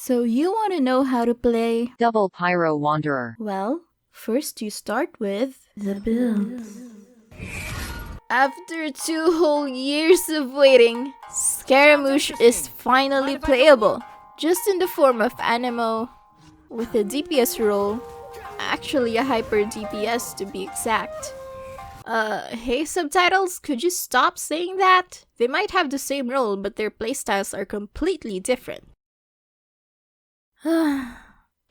So you want to know how to play Double Pyro Wanderer. Well, first you start with the build. After 2 whole years of waiting, Scaramou is finally playable, just in the form of Anemo, with a DPS role, actually a hyper DPS to be exact. Hey subtitles, could you stop saying that? They might have the same role, but their playstyles are completely different.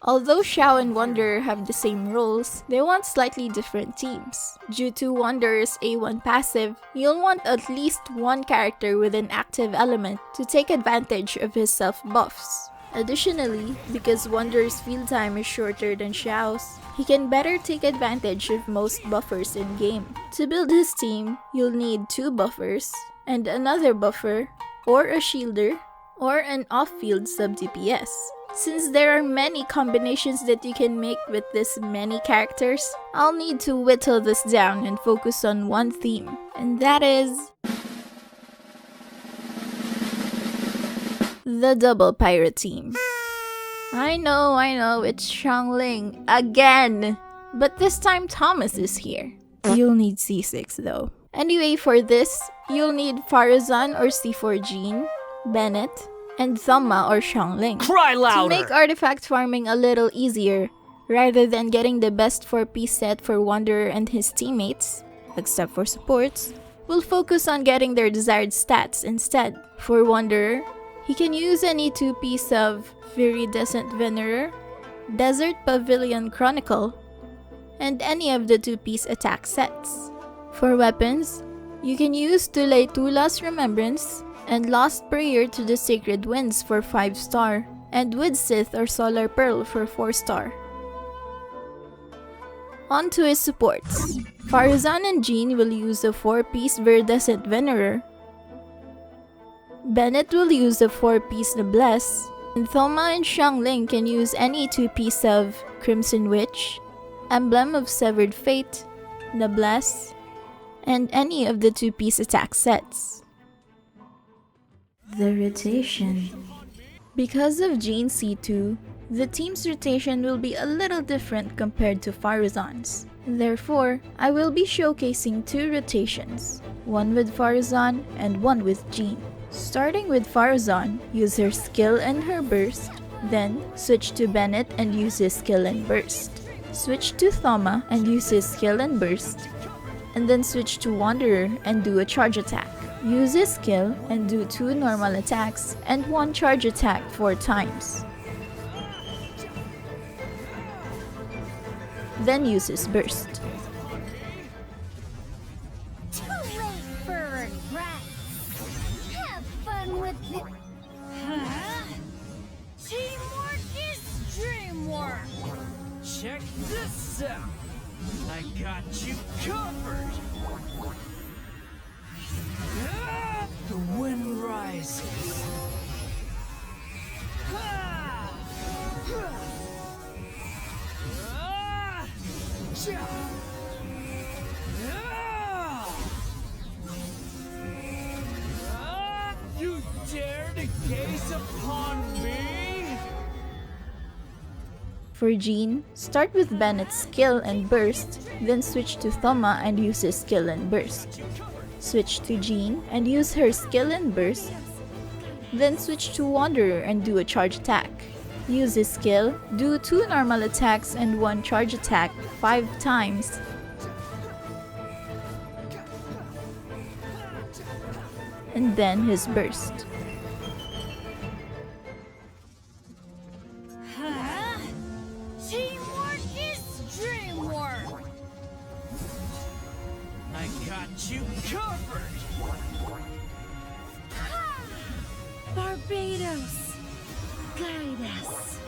Although Xiao and Wanderer have the same roles, they want slightly different teams. Due to Wanderer's A1 passive, you'll want at least one character with an active element to take advantage of his self-buffs. Additionally, because Wanderer's field time is shorter than Xiao's, he can better take advantage of most buffers in-game. To build his team, you'll need 2 buffers, and another buffer, or a shielder, or an off-field sub-DPS. Since there are many combinations that you can make with this many characters, I'll need to whittle this down and focus on one theme, and that is the double pirate team. I know, it's xiangling again! But this time Thomas is here. You'll need C6 though. Anyway, for this, you'll need Faruzan or C4 Jean, Bennett, and Thoma or xiangling. Cry louder! To make artifact farming a little easier, rather than getting the best 4-piece set for Wanderer and his teammates, except for supports, we'll focus on getting their desired stats instead. For Wanderer, he can use any 2-piece of Viridescent Venerer, Desert Pavilion Chronicle, and any of the 2-piece attack sets. For weapons, you can use Tula's Remembrance, and Lost Prayer to the Sacred Winds for 5-star, and Widsith or Solar Pearl for 4-star. On to his supports. Faruzan and Jean will use a 4-piece Viridescent Venerer, Bennett will use a 4-piece Noblesse, and Thoma and xiangling can use any 2-piece of Crimson Witch, Emblem of Severed Fate, Noblesse, and any of the 2-piece attack sets. The rotation. Because of Jean C2, the team's rotation will be a little different compared to Faruzan's. Therefore, I will be showcasing 2 rotations, one with Faruzan and one with Jean. Starting with Faruzan, use her skill and her burst, then switch to Bennett and use his skill and burst. Switch to Thoma and use his skill and burst, and then switch to Wanderer and do a charge attack. Use his skill and do 2 normal attacks and 1 charge attack 4 times. Then use his burst. Too late for regret. Have fun with it. Huh? Teamwork is dreamwork. Check this out! I got you covered! The wind rises. You dare to gaze upon me? For Jean, start with Bennett's skill and burst, then switch to Thoma and use his skill and burst. Switch to Jean and use her skill and burst, then switch to Wanderer and do a charge attack. Use his skill, do 2 normal attacks and 1 charge attack 5 times. And then his burst. Huh? Teamwork is dreamwork. I got you covered! Barbados, guide us.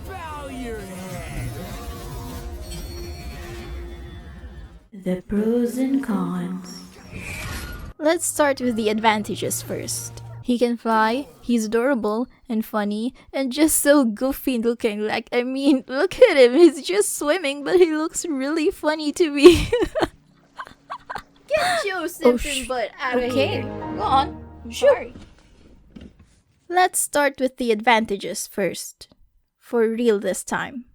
Bow your head! The pros and cons. Let's start with the advantages first. He can fly, he's adorable and funny, and just so goofy looking. Like, I mean, look at him, he's just swimming, but he looks really funny to me. Get your simping butt out of here. Go on. I'm sorry. Let's start with the advantages first. For real this time.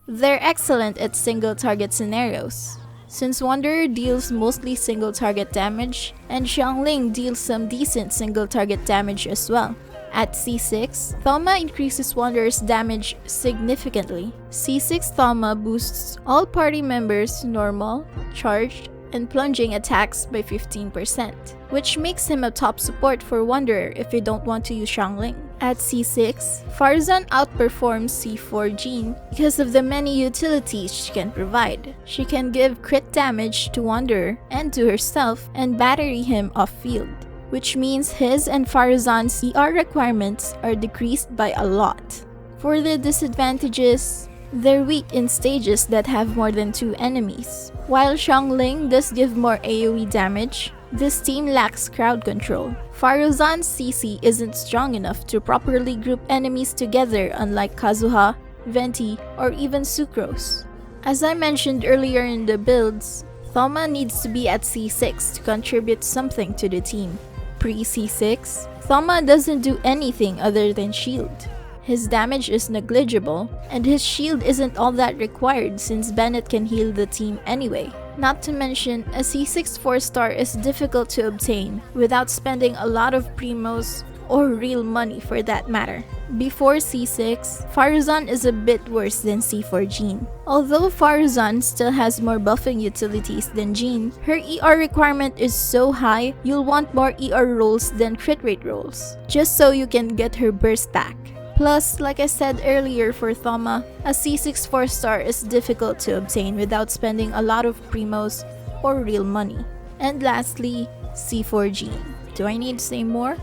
They're excellent at single target scenarios. Since Wanderer deals mostly single target damage, and Xiangling deals some decent single target damage as well. At C6, Thoma increases Wanderer's damage significantly. C6 Thoma boosts all party members' normal, charged, and plunging attacks by 15%, which makes him a top support for Wanderer if you don't want to use xiangling. At C6, Faruzan outperforms C4 Jean because of the many utilities she can provide. She can give crit damage to Wanderer and to herself and battery him off-field, which means his and Faruzan's CR requirements are decreased by a lot. For the disadvantages, they're weak in stages that have more than 2 enemies. While xiangling does give more AoE damage, this team lacks crowd control. Faruzan's CC isn't strong enough to properly group enemies together, unlike Kazuha, Venti, or even Sucrose. As I mentioned earlier in the builds, Thoma needs to be at C6 to contribute something to the team. Pre-C6, Thoma doesn't do anything other than shield. His damage is negligible, and his shield isn't all that required since Bennett can heal the team anyway. Not to mention, a C6 4-star is difficult to obtain without spending a lot of primos or real money for that matter. Before C6, Faruzan is a bit worse than C4 Jean. Although Faruzan still has more buffing utilities than Jean, her ER requirement is so high, you'll want more ER rolls than crit rate rolls, just so you can get her burst back. Plus, like I said earlier for Thoma, a C6 4-star is difficult to obtain without spending a lot of primos or real money. And lastly, C4 Jean. Do I need to say more?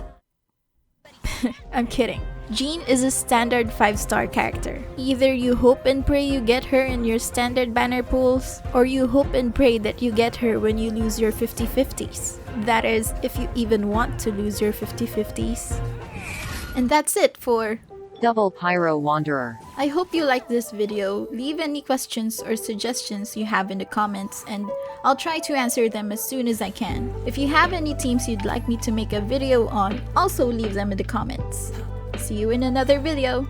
I'm kidding. Jean is a standard 5-star character. Either you hope and pray you get her in your standard banner pools, or you hope and pray that you get her when you lose your 50-50s. That is, if you even want to lose your 50-50s. And that's it for Double Pyro Wanderer. I hope you liked this video. Leave any questions or suggestions you have in the comments and I'll try to answer them as soon as I can. If you have any teams you'd like me to make a video on, also leave them in the comments. See you in another video.